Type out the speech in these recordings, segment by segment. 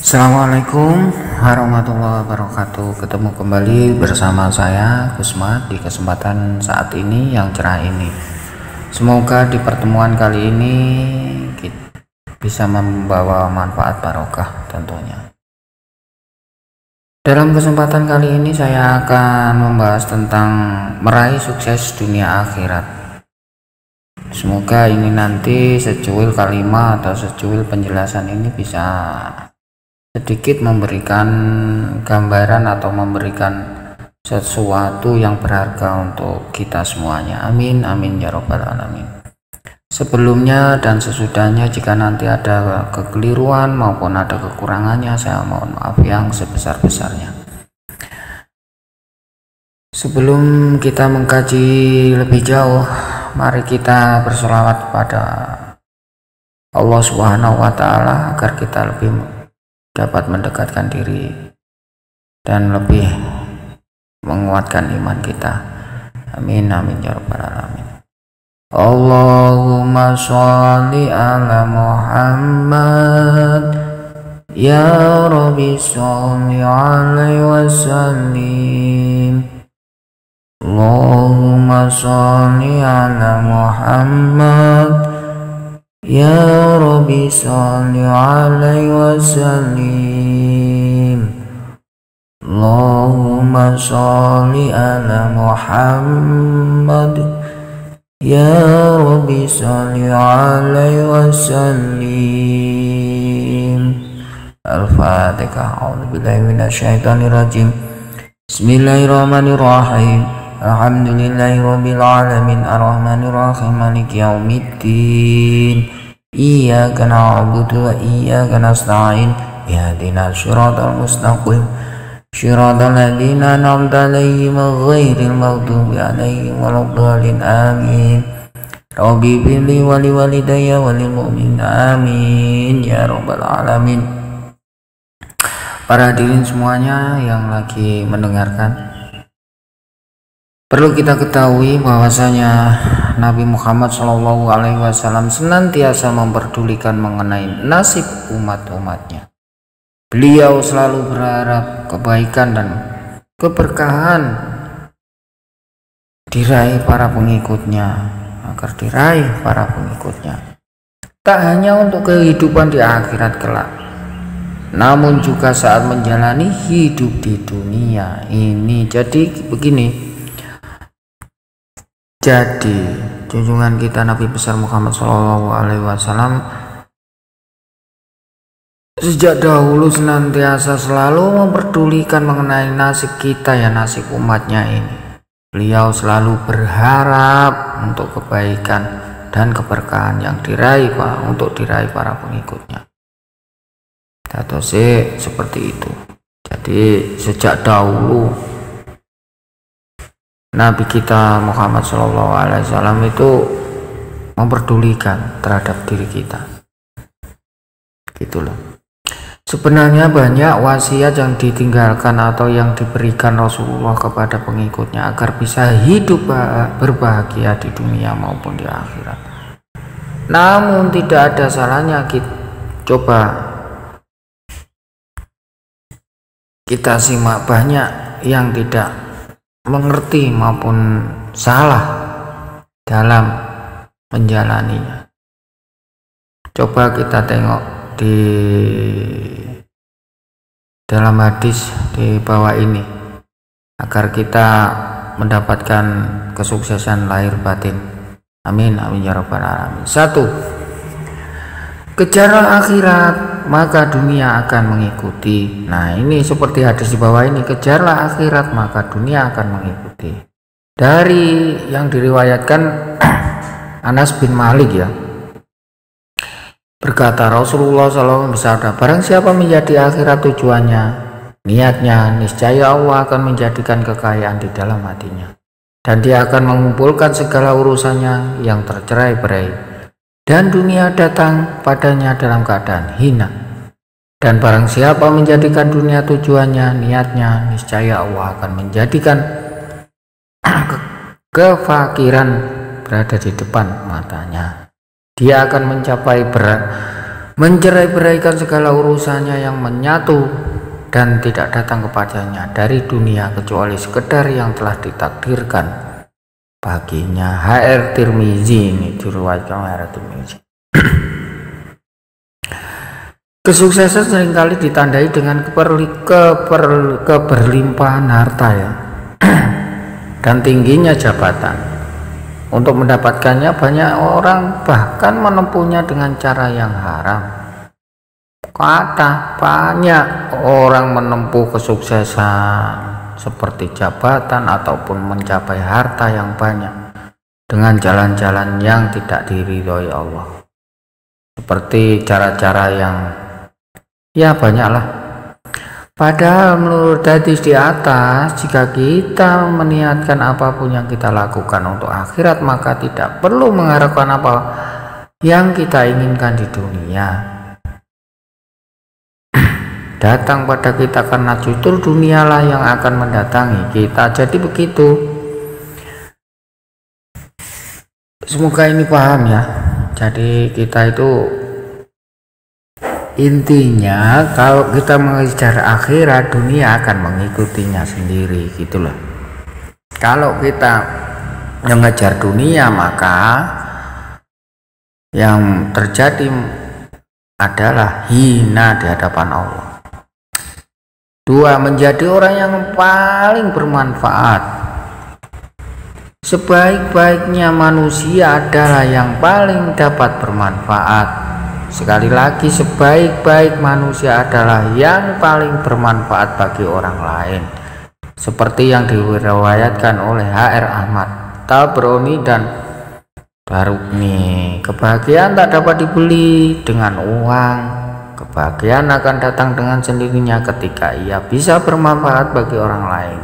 Assalamualaikum warahmatullahi wabarakatuh. Ketemu kembali bersama saya Gusma di kesempatan saat ini yang cerah ini. Semoga di pertemuan kali ini kita bisa membawa manfaat barokah tentunya. Dalam kesempatan kali ini saya akan membahas tentang meraih sukses dunia akhirat. Semoga ini nanti secuil kalimat atau secuil penjelasan ini bisa sedikit memberikan gambaran atau memberikan sesuatu yang berharga untuk kita semuanya. Amin amin ya robbal alamin. Sebelumnya dan sesudahnya, jika nanti ada kekeliruan maupun ada kekurangannya, saya mohon maaf yang sebesar-besarnya. Sebelum kita mengkaji lebih jauh, mari kita berselawat kepada Allah Subhanahu wa Ta'ala agar kita lebih dapat mendekatkan diri dan lebih menguatkan iman kita. Amin amin ya rabbal alamin. Allahumma sholli ala Muhammad ya Rabbi sholli alaihi wasallim. Allahumma sholli ala Muhammad ya Rabbi sholli alaihi wasallim. Allahumma sholli ala Muhammad ya Rabbi sholli alaihi wasallim. Al-Fatihah. A'udzubillahi minasyaitonir rajim. Bismillahirrahmanirrahim. Alhamdulillahi rabbil alamin arrahmanir rahim maliki yaumiddin. Iyyaka na'budu wa iyyaka nasta'in ihdinas siratal mustaqim siratal ladzina an'amta 'alaihim ghairil maghdubi 'alaihim waladdallin amin. Rabbi billi wa liwalidayya wa lil mu'minin amin ya rabbal alamin. Para hadirin semuanya yang lagi mendengarkan, perlu kita ketahui bahwasanya Nabi Muhammad SAW senantiasa memperdulikan mengenai nasib umat-umatnya. Beliau selalu berharap kebaikan dan keberkahan diraih para pengikutnya, agar diraih para pengikutnya. Tak hanya untuk kehidupan di akhirat kelak, namun juga saat menjalani hidup di dunia ini. Jadi begini. Jadi junjungan kita Nabi besar Muhammad SAW sejak dahulu senantiasa selalu memperdulikan mengenai nasib kita, ya nasib umatnya ini. Beliau selalu berharap untuk kebaikan dan keberkahan yang diraih untuk diraih para pengikutnya. Atau seperti itu. Jadi sejak dahulu Nabi kita Muhammad SAW itu memperdulikan terhadap diri kita, gitu loh. Sebenarnya banyak wasiat yang ditinggalkan atau yang diberikan Rasulullah kepada pengikutnya agar bisa hidup berbahagia di dunia maupun di akhirat. Namun tidak ada salahnya kita simak banyak yang tidak mengerti maupun salah dalam menjalaninya. Coba kita tengok di dalam hadis di bawah ini agar kita mendapatkan kesuksesan lahir batin. Amin amin ya rabbal alamin. 1. Kejarlah akhirat, maka dunia akan mengikuti. Nah, ini seperti hadis di bawah ini, kejarlah akhirat maka dunia akan mengikuti. Dari yang diriwayatkan Anas bin Malik, ya, berkata Rasulullah SAW bersabda, barang siapa menjadi akhirat tujuannya, niatnya, niscaya Allah akan menjadikan kekayaan di dalam hatinya, dan dia akan mengumpulkan segala urusannya yang tercerai-berai, dan dunia datang padanya dalam keadaan hina. Dan barang siapa menjadikan dunia tujuannya, niatnya, niscaya Allah akan menjadikan kefakiran berada di depan matanya. Dia akan mencapai mencerai-beraikan segala urusannya yang menyatu dan tidak datang kepadanya dari dunia kecuali sekedar yang telah ditakdirkan baginya. HR Tirmizi, ini diriwayatkan HR Tirmizi. Kesuksesan seringkali ditandai dengan keberlimpahan harta ya dan tingginya jabatan. Untuk mendapatkannya banyak orang bahkan menempuhnya dengan cara yang haram. Banyak orang menempuh kesuksesan seperti jabatan ataupun mencapai harta yang banyak dengan jalan-jalan yang tidak diridhoi Allah. Seperti cara-cara yang ya banyaklah. Padahal menurut hadis di atas, jika kita meniatkan apapun yang kita lakukan untuk akhirat, maka tidak perlu mengharapkan apa yang kita inginkan di dunia datang pada kita, karena justru dunialah yang akan mendatangi kita. Jadi begitu. Semoga ini paham ya. Jadi kita itu intinya kalau kita mengejar akhirat, dunia akan mengikutinya sendiri gitu loh. Kalau kita mengejar dunia, maka yang terjadi adalah hina di hadapan Allah. 2. Menjadi orang yang paling bermanfaat. Sebaik-baiknya manusia adalah yang paling dapat bermanfaat. Sekali lagi, sebaik-baik manusia adalah yang paling bermanfaat bagi orang lain, seperti yang diriwayatkan oleh HR Ahmad, Tabrani dan Daraqutni. Kebahagiaan tak dapat dibeli dengan uang. Kebahagiaan akan datang dengan sendirinya ketika ia bisa bermanfaat bagi orang lain.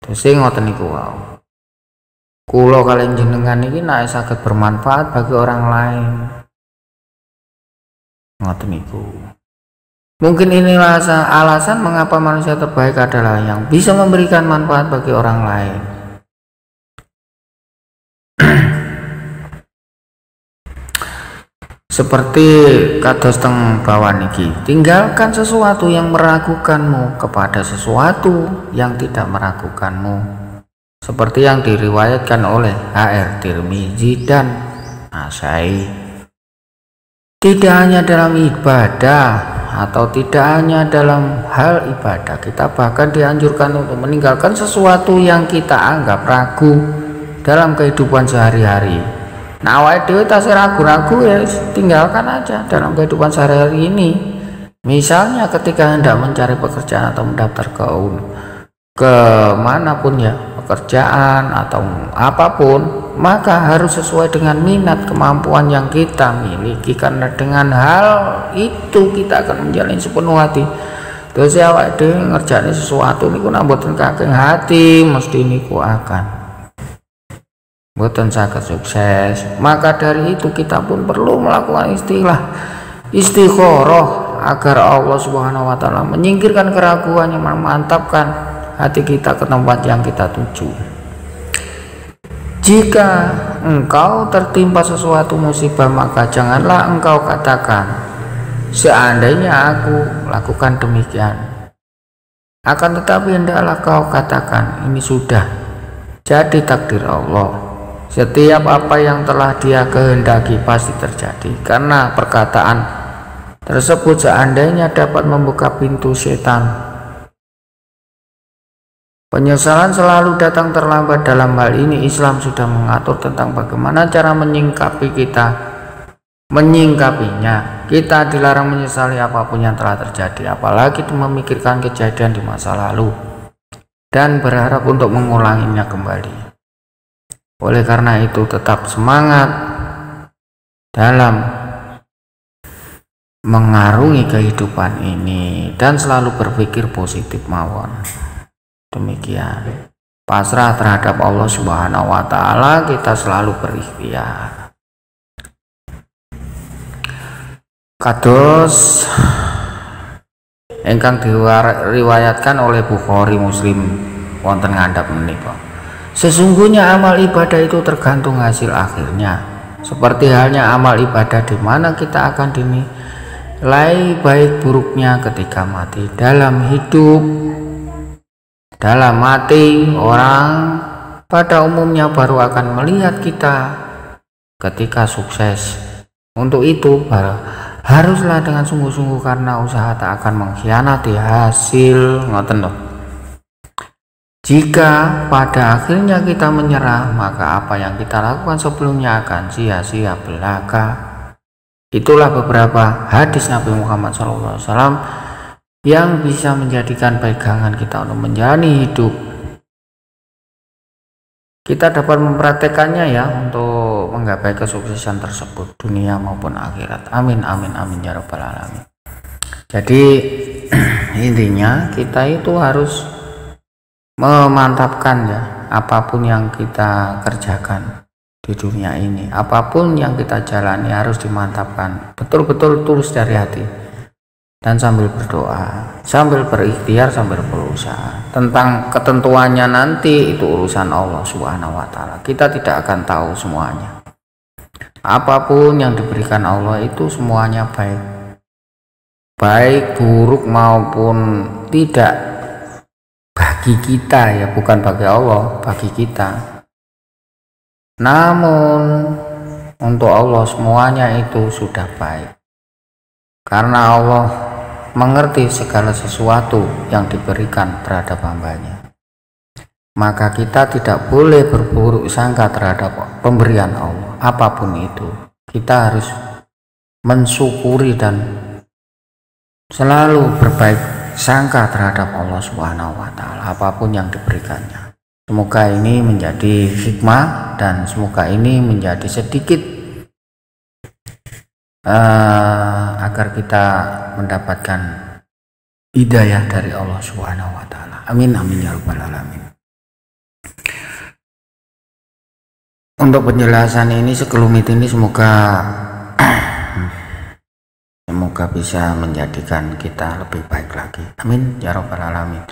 Terus ngoten niku wae. Kula kalian jenengan iki nek saged bermanfaat bagi orang lain. Ngoten niku. Mungkin inilah alasan mengapa manusia terbaik adalah yang bisa memberikan manfaat bagi orang lain. Seperti kados teng bawah niki, tinggalkan sesuatu yang meragukanmu kepada sesuatu yang tidak meragukanmu, seperti yang diriwayatkan oleh HR Tirmizi dan Nasai. Tidak hanya dalam ibadah atau tidak hanya dalam hal ibadah, kita bahkan dianjurkan untuk meninggalkan sesuatu yang kita anggap ragu dalam kehidupan sehari-hari. Nah, awake dhewe tasih ragu-ragu ya tinggalkan aja dalam kehidupan sehari-hari ini. Misalnya ketika hendak mencari pekerjaan atau mendaftar ke manapun ya, pekerjaan atau apapun, maka harus sesuai dengan minat kemampuan yang kita miliki, karena dengan hal itu kita akan menjalani sepenuh hati. Terus awake dhewe ngerjani sesuatu niku nak mboten kakek hati, mesti niku akan mboten saged sukses. Maka dari itu kita pun perlu melakukan istikharah agar Allah Subhanahu wa taala menyingkirkan keraguan yang memantapkan hati kita ke tempat yang kita tuju. Jika engkau tertimpa sesuatu musibah, maka janganlah engkau katakan, seandainya aku lakukan demikian. Akan tetapi hendaklah kau katakan, ini sudah jadi takdir Allah. Setiap apa yang telah Dia kehendaki pasti terjadi, karena perkataan tersebut seandainya dapat membuka pintu setan. Penyesalan selalu datang terlambat. Dalam hal ini Islam sudah mengatur tentang bagaimana cara menyingkapinya. Kita dilarang menyesali apapun yang telah terjadi, apalagi memikirkan kejadian di masa lalu dan berharap untuk mengulanginya kembali. Oleh karena itu, tetap semangat dalam mengarungi kehidupan ini dan selalu berpikir positif mawon. Demikian, pasrah terhadap Allah Subhanahu wa taala, kita selalu berikhtiar. Kados ingkang diriwayatkan oleh Bukhari Muslim wonten ngandhap menika. Sesungguhnya amal ibadah itu tergantung hasil akhirnya. seperti halnya amal ibadah di mana kita akan dinilai baik buruknya ketika mati. Dalam hidup, dalam mati, orang pada umumnya baru akan melihat kita ketika sukses. Untuk itu haruslah dengan sungguh-sungguh, karena usaha tak akan mengkhianati hasil. Ngoten loh. Jika pada akhirnya kita menyerah, maka apa yang kita lakukan sebelumnya akan sia-sia belaka. Itulah beberapa hadis Nabi Muhammad SAW yang bisa menjadikan pegangan kita untuk menjalani hidup. Kita dapat mempraktekannya ya untuk menggapai kesuksesan tersebut, dunia maupun akhirat. Amin amin amin ya rabbal alamin. Jadi intinya kita itu harus memantapkan ya, apapun yang kita kerjakan di dunia ini, apapun yang kita jalani harus dimantapkan betul-betul tulus dari hati, dan sambil berdoa, sambil berikhtiar, sambil berusaha. Tentang ketentuannya nanti itu urusan Allah Subhanahu wa Ta'ala, kita tidak akan tahu semuanya. Apapun yang diberikan Allah itu semuanya baik, baik buruk maupun tidak, bagi kita ya, bukan bagi Allah, bagi kita. Namun untuk Allah semuanya itu sudah baik, karena Allah mengerti segala sesuatu yang diberikan terhadap hambanya. Maka kita tidak boleh berburuk sangka terhadap pemberian Allah, apapun itu. Kita harus mensyukuri dan selalu berbaik sangka terhadap Allah Subhanahu wa Ta'ala, apapun yang diberikannya. Semoga ini menjadi hikmah, dan semoga ini menjadi sedikit agar kita mendapatkan hidayah dari Allah Subhanahu wa Ta'ala. Amin amin ya rabbal alamin. Untuk penjelasan ini sekelumit ini semoga bisa menjadikan kita lebih baik lagi. Amin ya rabbal alamin.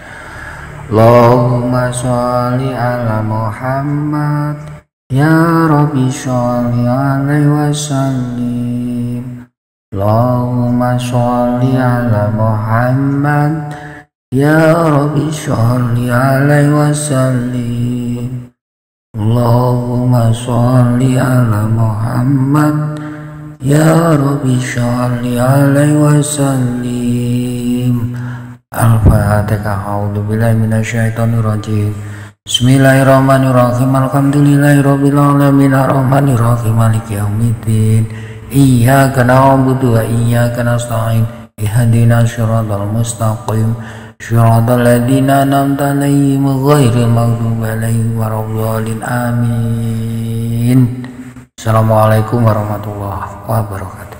Allahumma sholli ala Muhammad, ya Rabbi sholli alaihi wasallim. Allahumma sholli ala Muhammad, ya Rabbi sholli alaihi wasallim. Allahumma sholli ala Muhammad, ya Rabbi sholli alaihi wasallim. Al-Fatihah. A'udzu billahi minasyaitonir rajim. Bismillahirrahmanirrahim. Alhamdulillahirabbil alamin. Arrahmanir rahim. Maliki yaumiddin. Iyyaka na'budu wa iyyaka nasta'in. Ihdinas siratal mustaqim. Shiratal ladzina an'amta 'alaihim ghairil maghdubi 'alaihim waladdallin. Amin. Assalamualaikum warahmatullahi wabarakatuh.